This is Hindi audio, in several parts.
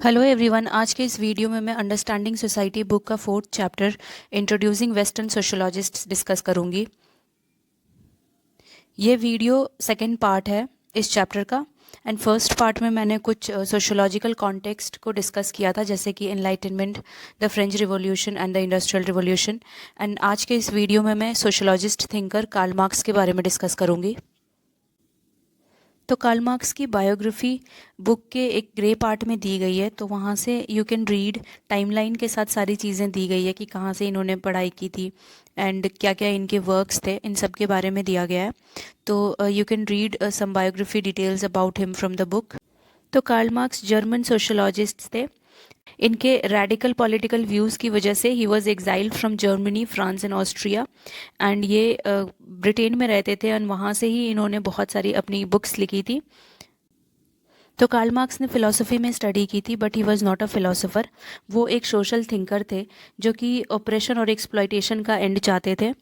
Hello everyone. आज के इस वीडियो में मैं अंडरस्टैंडिंग सोसाइटी बुक का 4th chapter introducing western sociologists discuss करूंगी। ये वीडियो सेकंड पार्ट है इस चैप्टर का। एंड फर्स्ट पार्ट में मैंने कुछ सोशोलॉजिकल कॉन्टेक्स्ट को डिस्कस किया था, जैसे कि enlightenment, the French revolution and the industrial revolution. And आज के इस वीडियो में मैं सोशोलॉजिस्ट थिंकर कार्ल मार्क्स के बारे में डिस्कस करूंगी। तो कार्ल मार्क्स की बायोग्राफी बुक के एक ग्रे पार्ट में दी गई है, तो वहाँ से यू कैन रीड। टाइमलाइन के साथ सारी चीज़ें दी गई है कि कहाँ से इन्होंने पढ़ाई की थी एंड क्या क्या इनके वर्क्स थे, इन सब के बारे में दिया गया है। तो you can read some biography details about him from the book. तो कार्ल मार्क्स जर्मन सोशोलॉजिस्ट थे। इनके रेडिकल पॉलिटिकल व्यूज़ की वजह से ही was exiled from Germany, France and Austria. And ये ब्रिटेन में रहते थे और वहाँ से ही इन्होंने बहुत सारी अपनी बुक्स लिखी थी। तो कार्ल मार्क्स ने फ़िलासफ़ी में स्टडी की थी, but he was not a philosopher. वो एक सोशल थिंकर थे जो कि ऑपरेशन और एक्सप्लॉयटेशन का एंड चाहते थे।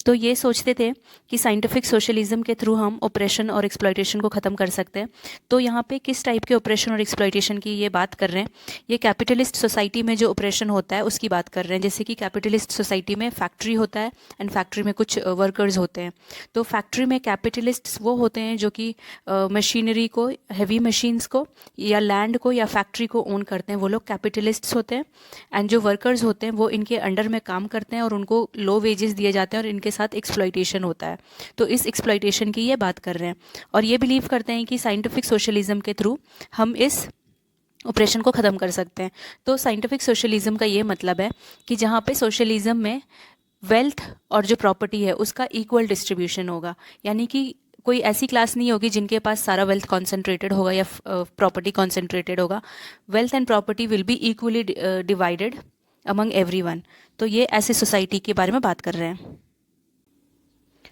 तो ये सोचते थे कि साइंटिफिक सोशलिज्म के थ्रू हम ऑपरेशन और एक्सप्लॉयटेशन को ख़त्म कर सकते हैं। तो यहाँ पे किस टाइप के ऑपरेशन और एक्सप्लॉयटेशन की ये बात कर रहे हैं? ये कैपिटलिस्ट सोसाइटी में जो ऑपरेशन होता है उसकी बात कर रहे हैं। जैसे कि कैपिटलिस्ट सोसाइटी में फैक्ट्री होता है एंड फैक्ट्री में कुछ वर्कर्स होते हैं। तो फैक्ट्री में कैपिटलिस्ट्स वो होते हैं जो कि मशीनरी को, हैवी मशीन्स को या लैंड को या फैक्ट्री को ओन करते हैं, वो लोग कैपिटलिस्ट्स होते हैं। एंड जो वर्कर्स होते हैं वो इनके अंडर में काम करते हैं और उनको लो वेजेस दिए जाते हैं और इनके साथ एक्सप्लॉयटेशन होता है। तो इस एक्सप्लॉयटेशन की ये बात कर रहे हैं और ये बिलीव करते हैं कि साइंटिफिक सोशलिज्म के थ्रू हम इस ऑपरेशन को ख़त्म कर सकते हैं। तो साइंटिफिक सोशलिज्म का ये मतलब है कि जहाँ पे सोशलिज्म में वेल्थ और जो प्रॉपर्टी है उसका इक्वल डिस्ट्रीब्यूशन होगा, यानी कि कोई ऐसी क्लास नहीं होगी जिनके पास सारा वेल्थ कॉन्सेंट्रेटेड होगा या प्रॉपर्टी कॉन्सेंट्रेटेड होगा। Wealth and property will be equally divided among everyone. तो ये ऐसे सोसाइटी के बारे में बात कर रहे हैं।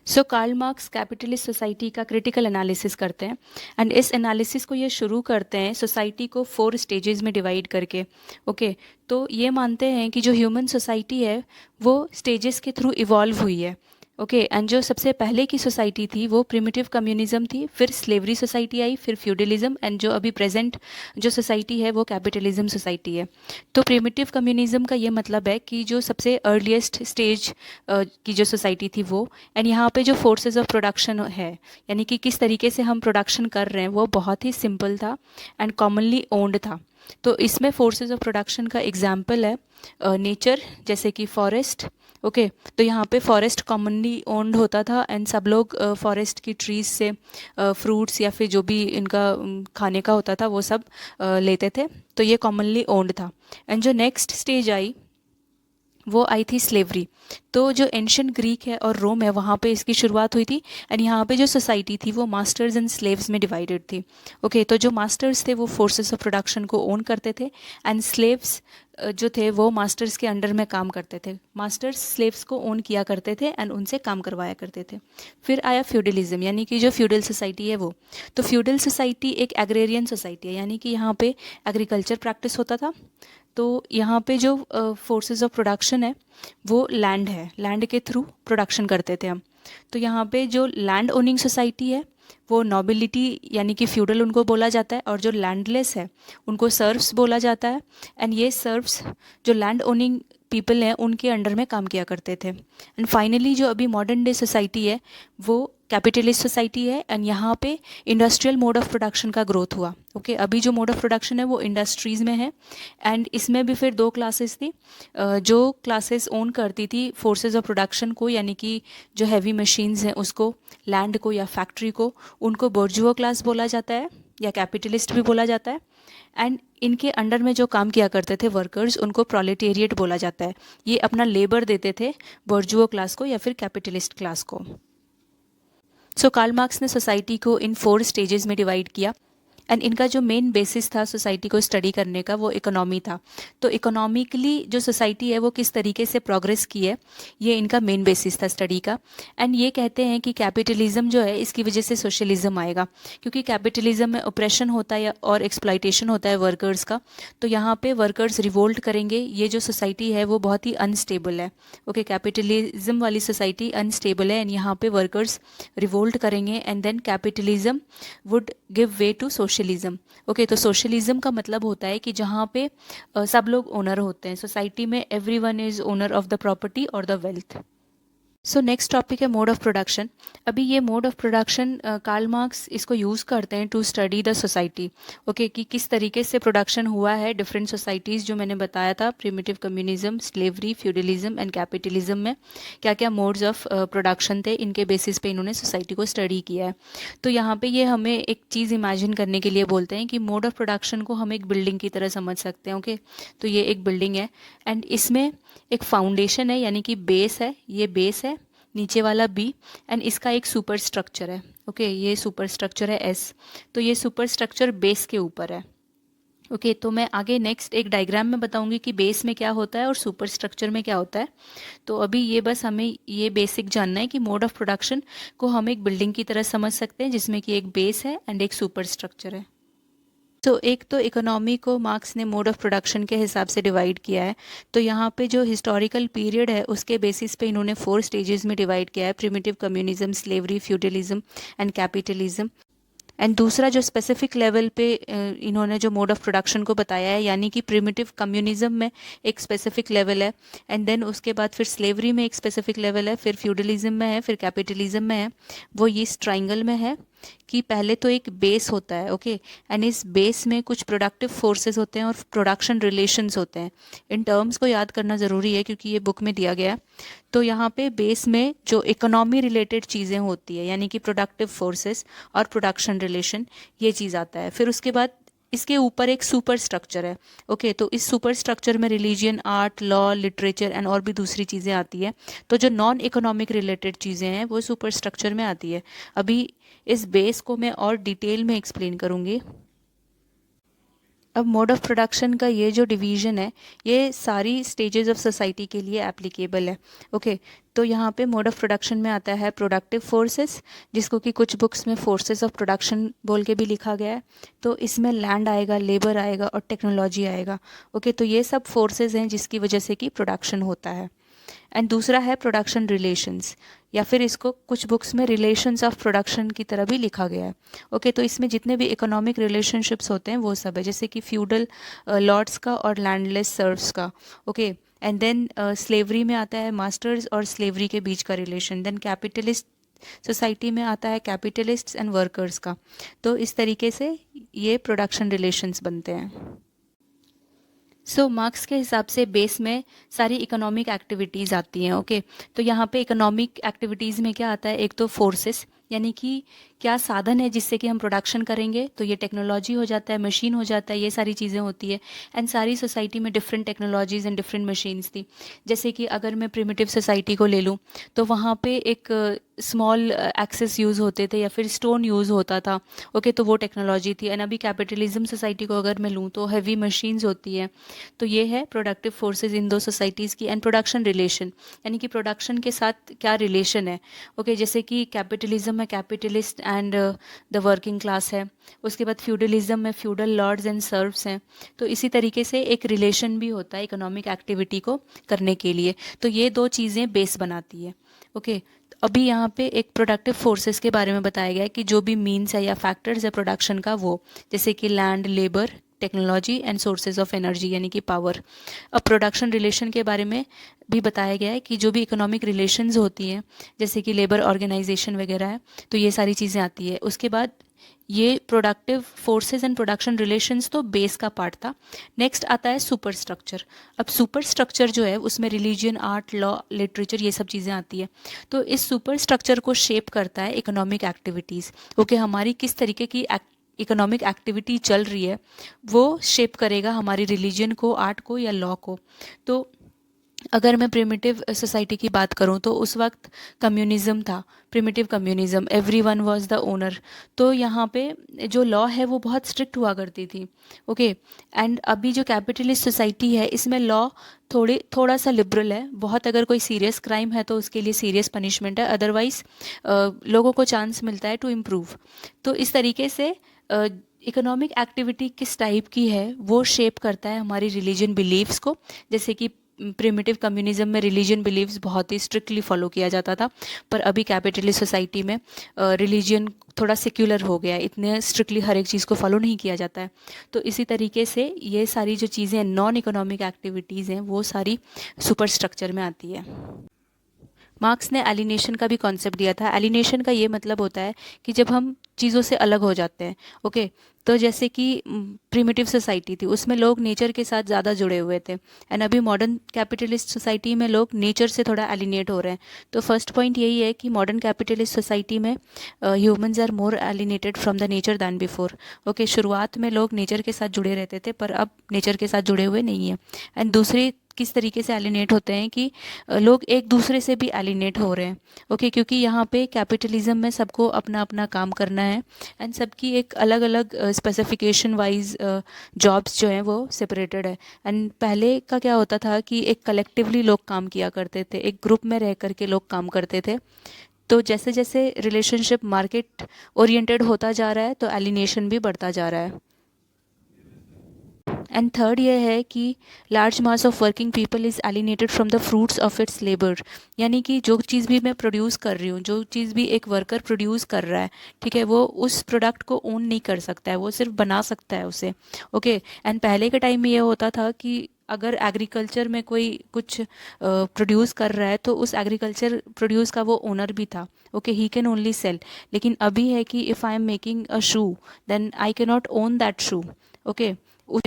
सो कार्ल मार्क्स कैपिटलिस्ट सोसाइटी का क्रिटिकल एनालिसिस करते हैं एंड इस एनालिसिस को ये शुरू करते हैं सोसाइटी को 4 स्टेजेस में डिवाइड करके। ओके, तो ये मानते हैं कि जो ह्यूमन सोसाइटी है वो स्टेजेस के थ्रू इवॉल्व हुई है। ओके, एंड जो सबसे पहले की सोसाइटी थी वो प्रिमिटिव कम्युनिज्म थी, फिर स्लेवरी सोसाइटी आई, फिर फ्यूडलिज्म, एंड जो अभी प्रेजेंट जो सोसाइटी है वो कैपिटलिज्म सोसाइटी है। तो प्रिमिटिव कम्युनिज्म का ये मतलब है कि जो सबसे अर्लीस्ट स्टेज की जो सोसाइटी थी वो, एंड यहाँ पे जो फोर्सेस ऑफ प्रोडक्शन है, यानी कि किस तरीके से हम प्रोडक्शन कर रहे हैं, वो बहुत ही सिंपल था एंड कॉमनली ओन्ड था। तो इसमें फोर्सेस ऑफ प्रोडक्शन का एग्जाम्पल है नेचर, जैसे कि फॉरेस्ट। ओके, तो यहाँ पे फॉरेस्ट कॉमनली ओन्ड होता था एंड सब लोग फॉरेस्ट की ट्रीज से फ्रूट्स या फिर जो भी इनका खाने का होता था वो सब लेते थे। तो ये कॉमनली ओन्ड था। एंड जो नेक्स्ट स्टेज आई वो आई थी स्लेवरी। तो जो एंशियंट ग्रीक है और रोम है वहाँ पे इसकी शुरुआत हुई थी एंड यहाँ पे जो सोसाइटी थी वो मास्टर्स एंड स्लेव्स में डिवाइडेड थी। ओके, तो जो मास्टर्स थे वो फोर्सेस ऑफ प्रोडक्शन को ओन करते थे एंड स्लेव्स जो थे वो मास्टर्स के अंडर में काम करते थे। मास्टर्स स्लेव्स को ओन किया करते थे एंड उनसे काम करवाया करते थे। फिर आया फ्यूडलिज्म, यानी कि जो फ्यूडल सोसाइटी है वो। तो फ्यूडल सोसाइटी एक एग्रेरियन सोसाइटी है, यानी कि यहाँ पे एग्रीकल्चर प्रैक्टिस होता था। तो यहाँ पे जो फोर्सेस ऑफ प्रोडक्शन है वो लैंड है, लैंड के थ्रू प्रोडक्शन करते थे हम। तो यहाँ पे जो लैंड ओनिंग सोसाइटी है वो नॉबिलिटी यानी कि फ्यूडल उनको बोला जाता है, और जो लैंडलेस है उनको सर्व्स बोला जाता है। एंड ये सर्व्स जो लैंड ओनिंग पीपल हैं उनके अंडर में काम किया करते थे। एंड फाइनली जो अभी मॉडर्न डे सोसाइटी है वो कैपिटलिस्ट सोसाइटी है एंड यहाँ पे इंडस्ट्रियल मोड ऑफ प्रोडक्शन का ग्रोथ हुआ। ओके, अभी जो मोड ऑफ प्रोडक्शन है वो इंडस्ट्रीज़ में है एंड इसमें भी फिर 2 क्लासेस थी। जो क्लासेस ओन करती थी फोर्सेस ऑफ प्रोडक्शन को, यानी कि जो हैवी मशीन्स हैं उसको, लैंड को या फैक्ट्री को, उनको बोर्जुआ क्लास बोला जाता है या कैपिटलिस्ट भी बोला जाता है। एंड इनके अंडर में जो काम किया करते थे वर्कर्स, उनको प्रोलेटेरिएट बोला जाता है। ये अपना लेबर देते थे बोर्जुआ क्लास को या फिर कैपिटलिस्ट क्लास को। सो कार्ल मार्क्स ने सोसाइटी को इन 4 स्टेजेस में डिवाइड किया एंड इनका जो मेन बेसिस था सोसाइटी को स्टडी करने का वो इकोनॉमी था। तो इकोनॉमिकली जो सोसाइटी है वो किस तरीके से प्रोग्रेस की है, ये इनका मेन बेसिस था स्टडी का। एंड ये कहते हैं कि कैपिटलिज्म जो है इसकी वजह से सोशलिज्म आएगा, क्योंकि कैपिटलिज्म में ऑपरेशन होता है और एक्सप्लॉयटेशन होता है वर्कर्स का। तो यहाँ पे वर्कर्स रिवोल्ट करेंगे। ये जो सोसाइटी है वो बहुत ही अनस्टेबल है। ओके, कैपिटलिज्म वाली सोसाइटी अनस्टेबल है एंड यहाँ पे वर्कर्स रिवोल्ट करेंगे and then capitalism would give way to socialism. Okay, तो सोशलिज्म का मतलब होता है कि जहाँ पे सब लोग ओनर होते हैं। सोसाइटी में everyone is owner of the property और the wealth. So next topic है मोड ऑफ प्रोडक्शन। अभी ये mode of production Karl Marx इसको यूज़ करते हैं to study the society. Okay, कि किस तरीके से प्रोडक्शन हुआ है डिफरेंट सोसाइटीज़, जो मैंने बताया था, primitive communism, slavery, feudalism and capitalism में क्या क्या मोड्स ऑफ प्रोडक्शन थे, इनके बेसिस पे इन्होंने सोसाइटी को स्टडी किया है। तो यहाँ पे ये हमें एक चीज़ इमेजिन करने के लिए बोलते हैं कि मोड ऑफ प्रोडक्शन को हम एक बिल्डिंग की तरह समझ सकते हैं। ओके, तो ये एक बिल्डिंग है एंड इसमें एक फाउंडेशन है, यानी कि बेस है, ये बेस है, नीचे वाला बी, एंड इसका एक सुपर स्ट्रक्चर है। ओके, ये सुपर स्ट्रक्चर है एस। तो ये सुपर स्ट्रक्चर बेस के ऊपर है। ओके, तो मैं आगे नेक्स्ट एक डायग्राम में बताऊंगी कि बेस में क्या होता है और सुपर स्ट्रक्चर में क्या होता है। तो अभी ये बस हमें ये बेसिक जानना है कि मोड ऑफ प्रोडक्शन को हम एक बिल्डिंग की तरह समझ सकते हैं जिसमें कि एक बेस है एंड एक सुपर स्ट्रक्चर है। तो एक तो इकोनॉमी को मार्क्स ने मोड ऑफ प्रोडक्शन के हिसाब से डिवाइड किया है। तो यहाँ पे जो हिस्टोरिकल पीरियड है उसके बेसिस पे इन्होंने 4 स्टेजेस में डिवाइड किया है: primitive communism, slavery, feudalism and capitalism. And दूसरा जो स्पेसिफिक लेवल पे इन्होंने जो मोड ऑफ प्रोडक्शन को बताया है, यानी कि प्रिमिटिव कम्युनिज्म में एक स्पेसिफिक लेवल है, एंड देन उसके बाद फिर स्लेवरी में एक स्पेसिफिक लेवल है, फिर फ्यूडलिज्म में है, फिर कैपिटलिज्म में है। वो इस ट्राइंगल में है कि पहले तो एक बेस होता है। ओके, एंड इस बेस में कुछ प्रोडक्टिव फोर्सेस होते हैं और प्रोडक्शन रिलेशंस होते हैं। इन टर्म्स को याद करना ज़रूरी है क्योंकि ये बुक में दिया गया है। तो यहाँ पे बेस में जो इकोनॉमी रिलेटेड चीज़ें होती है, यानी कि प्रोडक्टिव फोर्सेस और प्रोडक्शन रिलेशन, ये चीज़ आता है। फिर उसके बाद इसके ऊपर एक सुपर स्ट्रक्चर है। ओके, तो इस सुपर स्ट्रक्चर में religion, art, law, literature and और भी दूसरी चीज़ें आती है। तो जो नॉन इकोनॉमिक रिलेटेड चीज़ें हैं वो सुपर स्ट्रक्चर में आती है। अभी इस बेस को मैं और डिटेल में एक्सप्लेन करूँगी। अब मोड ऑफ प्रोडक्शन का ये जो डिवीजन है ये सारी स्टेजेस ऑफ सोसाइटी के लिए एप्लीकेबल है। ओके, तो यहाँ पे मोड ऑफ प्रोडक्शन में आता है प्रोडक्टिव फोर्सेस, जिसको कि कुछ बुक्स में फोर्सेस ऑफ प्रोडक्शन बोल के भी लिखा गया है। तो इसमें लैंड आएगा, लेबर आएगा और टेक्नोलॉजी आएगा। ओके, तो ये सब फोर्सेस हैं जिसकी वजह से कि प्रोडक्शन होता है। एंड दूसरा है प्रोडक्शन रिलेशंस, या फिर इसको कुछ बुक्स में रिलेशंस ऑफ प्रोडक्शन की तरह भी लिखा गया है। ओके, तो इसमें जितने भी इकोनॉमिक रिलेशनशिप्स होते हैं वो सब है, जैसे कि फ्यूडल लॉर्ड्स का और लैंडलेस सर्व्स का। ओके, एंड देन स्लेवरी में आता है मास्टर्स और स्लेवरी के बीच का रिलेशन। देन कैपिटलिस्ट सोसाइटी में आता है कैपिटलिस्ट्स एंड वर्कर्स का। तो इस तरीके से ये प्रोडक्शन रिलेशंस बनते हैं। सो मार्क्स के हिसाब से बेस में सारी इकोनॉमिक एक्टिविटीज़ आती हैं। ओके, तो यहाँ पे इकोनॉमिक एक्टिविटीज़ में क्या आता है, एक तो फोर्सेस, यानी कि क्या साधन है जिससे कि हम प्रोडक्शन करेंगे, तो ये टेक्नोलॉजी हो जाता है, मशीन हो जाता है, ये सारी चीज़ें होती है। एंड सारी सोसाइटी में different technologies and different machines थी। जैसे कि अगर मैं प्रिमिटिव सोसाइटी को ले लूँ तो वहाँ पे एक स्मॉल एक्सेस यूज़ होते थे या फिर स्टोन यूज़ होता था। ओके, तो वो टेक्नोलॉजी थी। एंड अभी कैपिटलिज्म सोसाइटी को अगर मैं लूँ तो हैवी मशीन्स होती हैं। तो ये है प्रोडक्टिव फोर्सेस इन दो सोसाइटीज़ की। एंड प्रोडक्शन रिलेशन, यानी कि प्रोडक्शन के साथ क्या रिलेशन है। ओके, जैसे कि कैपिटलिज्म में capitalist and the working class है, उसके बाद फ्यूडलिज्म में फ्यूडल लॉर्ड्स एंड सर्व्स हैं। तो इसी तरीके से एक रिलेशन भी होता है इकोनॉमिक एक्टिविटी को करने के लिए। तो ये दो चीज़ें बेस बनाती है। ओके, अभी यहाँ पे एक प्रोडक्टिव फोर्सेस के बारे में बताया गया है कि जो भी मीन्स है या फैक्टर्स है प्रोडक्शन का, वो जैसे कि land, labour, technology and sources of energy, यानी कि पावर। अब प्रोडक्शन रिलेशन के बारे में भी बताया गया है कि जो भी इकोनॉमिक रिलेशंस होती हैं जैसे कि लेबर ऑर्गेनाइजेशन वगैरह है, तो ये सारी चीज़ें आती है। उसके बाद ये productive forces and production relations तो बेस का पार्ट था। नेक्स्ट आता है सुपर स्ट्रक्चर। अब सुपर स्ट्रक्चर जो है उसमें रिलीजियन, आर्ट, लॉ, लिटरेचर, ये सब चीज़ें आती है। तो इस सुपर स्ट्रक्चर को शेप करता है इकोनॉमिक एक्टिविटीज़। ओके, हमारी किस तरीके की इकोनॉमिक एक्टिविटी चल रही है वो शेप करेगा हमारी रिलीजन को, आर्ट को या लॉ को। तो अगर मैं प्रिमिटिव सोसाइटी की बात करूं तो उस वक्त कम्युनिज्म था, primitive communism, everyone was the owner. तो यहाँ पे जो लॉ है वो बहुत स्ट्रिक्ट हुआ करती थी। ओके, एंड अभी जो कैपिटलिस्ट सोसाइटी है इसमें लॉ थोड़ा सा लिबरल है। बहुत अगर कोई सीरियस क्राइम है तो उसके लिए सीरियस पनिशमेंट है, अदरवाइज लोगों को चांस मिलता है टू इम्प्रूव। तो इस तरीके से इकोनॉमिक एक्टिविटी किस टाइप की है वो शेप करता है हमारी रिलीजन बिलीव्स को। जैसे कि प्रिमिटिव कम्युनिज्म में रिलीजन बिलीव्स बहुत ही स्ट्रिक्टली फॉलो किया जाता था, पर अभी कैपिटलिस्ट सोसाइटी में रिलीजन थोड़ा सेक्युलर हो गया है, इतने स्ट्रिक्टली हर एक चीज़ को फॉलो नहीं किया जाता है। तो इसी तरीके से ये सारी जो चीज़ें नॉन इकोनॉमिक एक्टिविटीज़ हैं वो सारी सुपर स्ट्रक्चर में आती है। मार्क्स ने एलिनेशन का भी कॉन्सेप्ट दिया था। एलिनेशन का ये मतलब होता है कि जब हम चीज़ों से अलग हो जाते हैं। ओके, तो जैसे कि प्रिमिटिव सोसाइटी थी, उसमें लोग नेचर के साथ ज़्यादा जुड़े हुए थे, एंड अभी मॉडर्न कैपिटलिस्ट सोसाइटी में लोग नेचर से थोड़ा एलिनेट हो रहे हैं। तो फर्स्ट पॉइंट यही है कि मॉडर्न कैपिटलिस्ट सोसाइटी में humans are more alienated from the nature than before. Okay, शुरुआत में लोग नेचर के साथ जुड़े रहते थे, पर अब नेचर के साथ जुड़े हुए नहीं हैं। एंड दूसरी किस तरीके से एलिनेट होते हैं कि लोग एक दूसरे से भी एलिनेट हो रहे हैं। ओके, क्योंकि यहाँ पे कैपिटलिज्म में सबको अपना अपना काम करना है, एंड सबकी एक अलग अलग स्पेसिफिकेशन वाइज जॉब्स जो हैं वो सेपरेटेड है। एंड पहले का क्या होता था कि एक कलेक्टिवली लोग काम किया करते थे, एक ग्रुप में रह करके लोग काम करते थे। तो जैसे जैसे रिलेशनशिप मार्केट ओरिएंटेड होता जा रहा है तो एलिनेशन भी बढ़ता जा रहा है। एंड थर्ड ये है कि large mass of working people is alienated from the fruits of its labour. यानी कि जो चीज़ भी मैं प्रोड्यूस कर रही हूँ, जो चीज़ भी एक वर्कर प्रोड्यूस कर रहा है, ठीक है, वो उस प्रोडक्ट को ओन नहीं कर सकता है, वो सिर्फ बना सकता है उसे। ओके, एंड पहले के टाइम में ये होता था कि अगर एग्रीकल्चर में कोई कुछ प्रोड्यूस कर रहा है तो उस एग्रीकल्चर प्रोड्यूस का वो ओनर भी था। Okay, he can only sell. लेकिन अभी है कि if I am making a shoe then I can not own that shoe. Okay,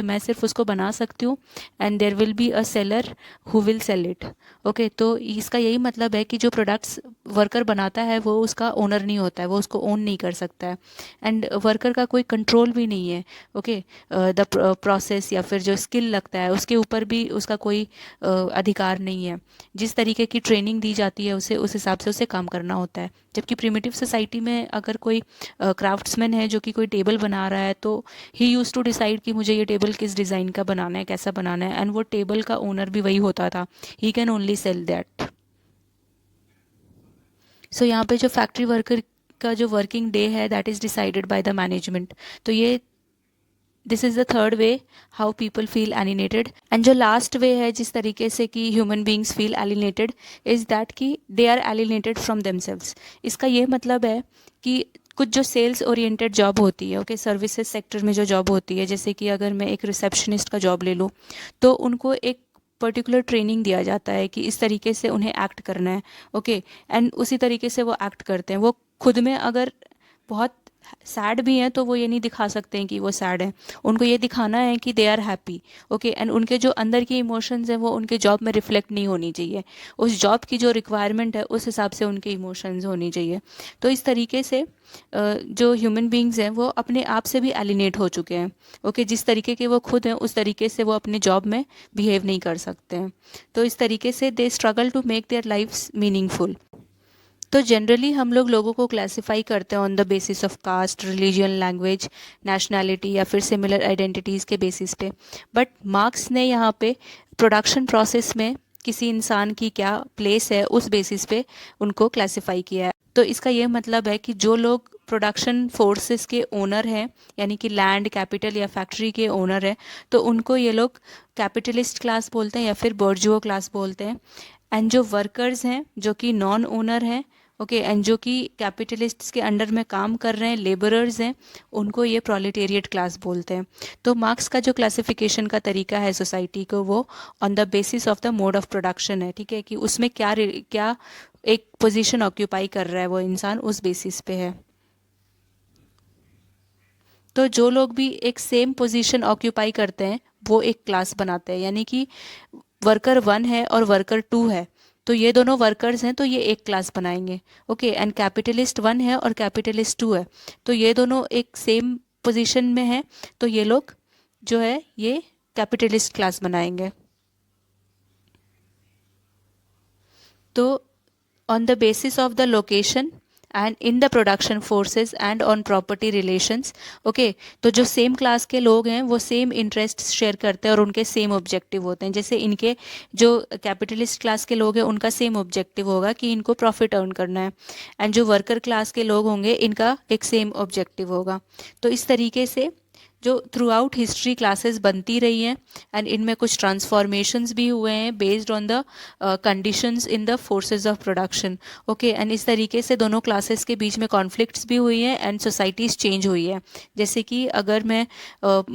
मैं सिर्फ उसको बना सकती हूँ, and there will be a seller who will sell it. Okay, तो इसका यही मतलब है कि जो प्रोडक्ट्स वर्कर बनाता है वो उसका ओनर नहीं होता है, वो उसको ओन नहीं कर सकता है, एंड वर्कर का कोई कंट्रोल भी नहीं है। ओके, द प्रोसेस या फिर जो स्किल लगता है उसके ऊपर भी उसका कोई अधिकार नहीं है। जिस तरीके की ट्रेनिंग दी जाती है उसे उस हिसाब से उसे काम करना होता है। जबकि प्रिमिटिव सोसाइटी में अगर कोई क्राफ्ट्समैन है जो कि कोई टेबल बना रहा है तो ही यूज टू डिसाइड कि मुझे ये टेबल किस डिज़ाइन का बनाना है, कैसा बनाना है, एंड वो टेबल का ओनर भी वही होता था। He can only sell that. So यहाँ पे जो फैक्ट्री वर्कर का जो वर्किंग डे है that is decided by the management. तो ये this is the third way how people feel alienated. And जो लास्ट वे है जिस तरीके से कि human beings feel alienated is that कि they are alienated from themselves. इसका ये मतलब है कि कुछ जो सेल्स ओरिएंटेड जॉब होती है, ओके, सर्विसेज सेक्टर में जो जॉब होती है, जैसे कि अगर मैं एक रिसेप्शनिस्ट का जॉब ले लूँ तो उनको एक पर्टिकुलर ट्रेनिंग दिया जाता है कि इस तरीके से उन्हें एक्ट करना है। ओके, एंड उसी तरीके से वो एक्ट करते हैं। वो खुद में अगर बहुत सैड भी हैं तो वो ये नहीं दिखा सकते हैं कि वो सैड हैं, उनको ये दिखाना है कि they are happy. Okay, and उनके जो अंदर की इमोशंस हैं वो उनके जॉब में रिफ्लेक्ट नहीं होनी चाहिए, उस जॉब की जो रिक्वायरमेंट है उस हिसाब से उनके इमोशंस होनी चाहिए। तो इस तरीके से जो ह्यूमन बींग्स हैं वो अपने आप से भी एलिनेट हो चुके हैं। ओके, जिस तरीके के वो खुद हैं उस तरीके से वो अपने जॉब में बिहेव नहीं कर सकते हैं। तो इस तरीके से they struggle to make their lifes meaningful. तो जनरली हम लोग लोगों को क्लासिफाई करते हैं on the basis of caste, religion, language, nationality या फिर सिमिलर आइडेंटिटीज़ के बेसिस पे। बट मार्क्स ने यहाँ पे प्रोडक्शन प्रोसेस में किसी इंसान की क्या प्लेस है उस बेसिस पे उनको क्लासिफाई किया है। तो इसका ये मतलब है कि जो लोग प्रोडक्शन फोर्सेस के ओनर हैं, यानी कि लैंड, कैपिटल या फैक्ट्री के ओनर हैं, तो उनको ये लोग कैपिटलिस्ट क्लास बोलते हैं या फिर बर्जुआ क्लास बोलते हैं। एंड जो वर्कर्स हैं जो कि नॉन ओनर हैं, ओके, एंड जो कि कैपिटलिस्ट्स के अंडर में काम कर रहे हैं, लेबरर्स हैं, उनको ये प्रोलेटेरिएट क्लास बोलते हैं। तो मार्क्स का जो क्लासिफिकेशन का तरीका है सोसाइटी को, वो on the basis of the mode of production है। ठीक है, कि उसमें क्या क्या एक पोजीशन ऑक्यूपाई कर रहा है वो इंसान, उस बेसिस पे है। तो जो लोग भी एक सेम पोजीशन ऑक्यूपाई करते हैं वो एक क्लास बनाते हैं, यानी कि वर्कर 1 है और वर्कर 2 है, तो ये दोनों वर्कर्स हैं तो ये एक क्लास बनाएंगे। ओके, एंड कैपिटलिस्ट 1 है और कैपिटलिस्ट 2 है, तो ये दोनों एक सेम पोजीशन में हैं, तो ये लोग जो है ये कैपिटलिस्ट क्लास बनाएंगे। तो on the basis of the location and in the production forces and on property relations. Okay, तो जो सेम क्लास के लोग हैं वो सेम इंटरेस्ट शेयर करते हैं और उनके सेम ऑब्जेक्टिव होते हैं। जैसे इनके जो कैपिटलिस्ट क्लास के लोग हैं उनका सेम ऑब्जेक्टिव होगा कि इनको प्रॉफिट अर्न करना है, एंड जो वर्कर क्लास के लोग होंगे इनका एक सेम ऑब्जेक्टिव होगा। तो इस तरीके से जो थ्रू आउट हिस्ट्री क्लासेस बनती रही हैं एंड इनमें कुछ ट्रांसफॉर्मेशंस भी हुए हैं based on the conditions in the forces of production. Okay, and इस तरीके से दोनों क्लासेस के बीच में कॉन्फ्लिक्ट्स भी हुई हैं एंड सोसाइटीज़ चेंज हुई है। जैसे कि अगर मैं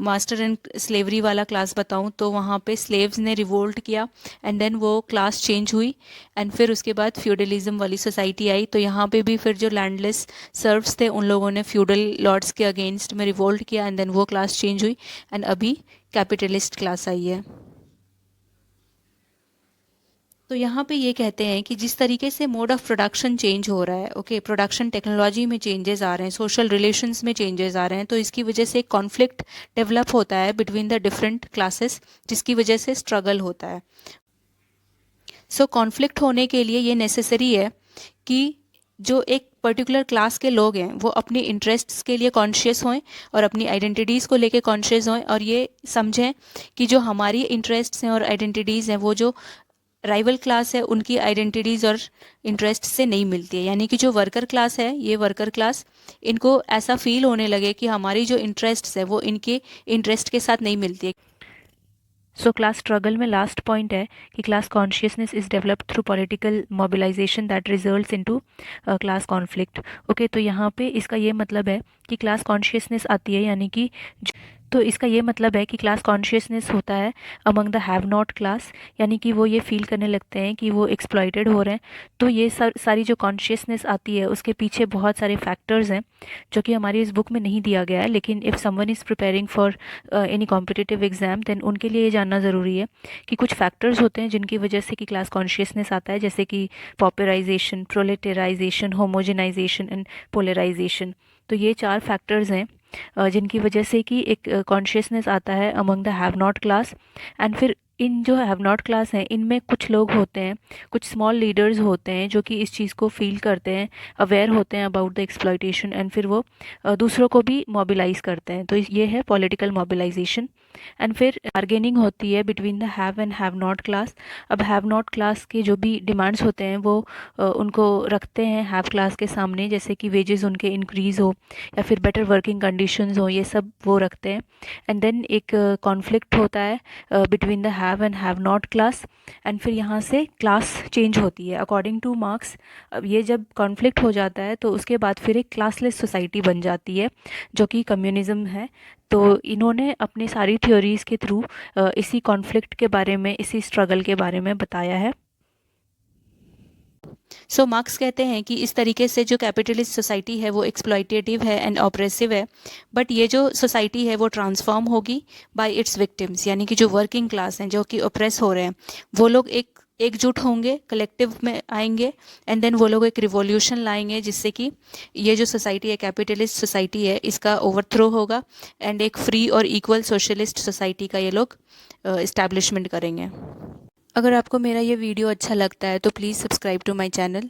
मास्टर एंड स्लेवरी वाला क्लास बताऊं तो वहाँ पे स्लेव्स ने रिवोल्ट किया एंड देन वो क्लास चेंज हुई एंड फिर उसके बाद फ्यूडलिज्म वाली सोसाइटी आई। तो यहाँ पे भी फिर जो लैंडलेस सर्व्स थे उन लोगों ने फ्यूडल लॉर्ड्स के अगेंस्ट में रिवोल्ट किया एंड देन वो क्लास चेंज हुई एंड अभी कैपिटलिस्ट क्लास आई है। तो यहाँ पे ये कहते हैं कि जिस तरीके से मोड ऑफ प्रोडक्शन चेंज हो रहा है, ओके, प्रोडक्शन टेक्नोलॉजी में चेंजेस आ रहे हैं, सोशल रिलेशंस में चेंजेस आ रहे हैं, तो इसकी वजह से एक कॉन्फ्लिक्ट डेवलप होता है बिटवीन द डिफरेंट क्लासेस, जिसकी वजह से स्ट्रगल होता है। सो कॉन्फ्लिक्ट होने के लिए ये नेसेसरी है कि जो एक पर्टिकुलर क्लास के लोग हैं वो अपनी इंटरेस्ट्स के लिए कॉन्शियस हों और अपनी आइडेंटिटीज़ को लेके कॉन्शियस हों और ये समझें कि जो हमारी इंटरेस्ट्स हैं और आइडेंटिटीज़ हैं वो जो राइवल क्लास है उनकी आइडेंटिटीज़ और इंटरेस्ट से नहीं मिलती है। यानी कि जो वर्कर क्लास है, ये वर्कर क्लास, इनको ऐसा फील होने लगे कि हमारी जो इंटरेस्ट्स है वो इनके इंटरेस्ट के साथ नहीं मिलती है। सो क्लास स्ट्रगल में लास्ट पॉइंट है कि class consciousness is developed through political mobilization that results into class conflict. Okay, तो यहाँ पे इसका ये मतलब है कि क्लास कॉन्शियसनेस आती है, यानी कि तो इसका ये मतलब है कि क्लास कॉन्शियसनेस होता है among the have not class, यानी कि वो ये फील करने लगते हैं कि वो एक्सप्लॉइटेड हो रहे हैं। तो ये सारी जो कॉन्शियसनेस आती है उसके पीछे बहुत सारे फैक्टर्स हैं जो कि हमारी इस बुक में नहीं दिया गया है, लेकिन if someone is preparing for any competitive exam then उनके लिए ये जानना ज़रूरी है कि कुछ फैक्टर्स होते हैं जिनकी वजह से कि क्लास कॉन्शियसनेस आता है, जैसे कि पॉपुलराइजेशन, प्रोलेटराइजेशन, होमोजेनाइजेशन एंड पोलराइजेशन। तो ये 4 फैक्टर्स हैं जिनकी वजह से कि एक कॉन्शियसनेस आता है among the have not class. And फिर इन जो हैव नॉट क्लास हैं इनमें कुछ लोग होते हैं, कुछ स्मॉल लीडर्स होते हैं जो कि इस चीज़ को फील करते हैं, अवेयर होते हैं अबाउट द एक्सप्लॉइटेशन एंड फिर वो दूसरों को भी मोबिलाइज करते हैं। तो ये है पॉलिटिकल मोबिलाइजेशन। एंड फिर बार्गेनिंग होती है between the have and have not class. अब हैव नॉट क्लास के जो भी डिमांड्स होते हैं वो उनको रखते हैं हैव क्लास के सामने, जैसे कि वेजेस उनके इंक्रीज़ हो या फिर बेटर वर्किंग कंडीशंस हो, ये सब वो रखते हैं। एंड देन एक कॉन्फ्लिक्ट होता है between the have and have not class and फिर यहाँ से क्लास चेंज होती है अकॉर्डिंग टू मार्क्स। अब ये जब कॉन्फ्लिक्ट हो जाता है तो उसके बाद फिर एक क्लासलेस सोसाइटी बन जाती है जो कि कम्युनिज्म है। तो इन्होंने अपनी सारी थ्योरीज़ के थ्रू इसी कॉन्फ्लिक्ट के बारे में, इसी स्ट्रगल के बारे में बताया है। सो मार्क्स कहते हैं कि इस तरीके से जो कैपिटलिस्ट सोसाइटी है वो एक्सप्लॉइटेटिव है एंड ऑप्रेसिव है, बट ये जो सोसाइटी है वो ट्रांसफॉर्म होगी बाय इट्स विक्टिम्स, यानी कि जो वर्किंग क्लास हैं जो कि ऑप्रेस हो रहे हैं वो लोग एकजुट होंगे, कलेक्टिव में आएंगे एंड देन वो लोग एक रिवॉल्यूशन लाएंगे जिससे कि ये जो सोसाइटी है, कैपिटलिस्ट सोसाइटी है, इसका ओवरथ्रो होगा एंड एक फ्री और इक्वल सोशलिस्ट सोसाइटी का ये लोग इस्टेब्लिशमेंट करेंगे। अगर आपको मेरा ये वीडियो अच्छा लगता है तो please subscribe to my channel.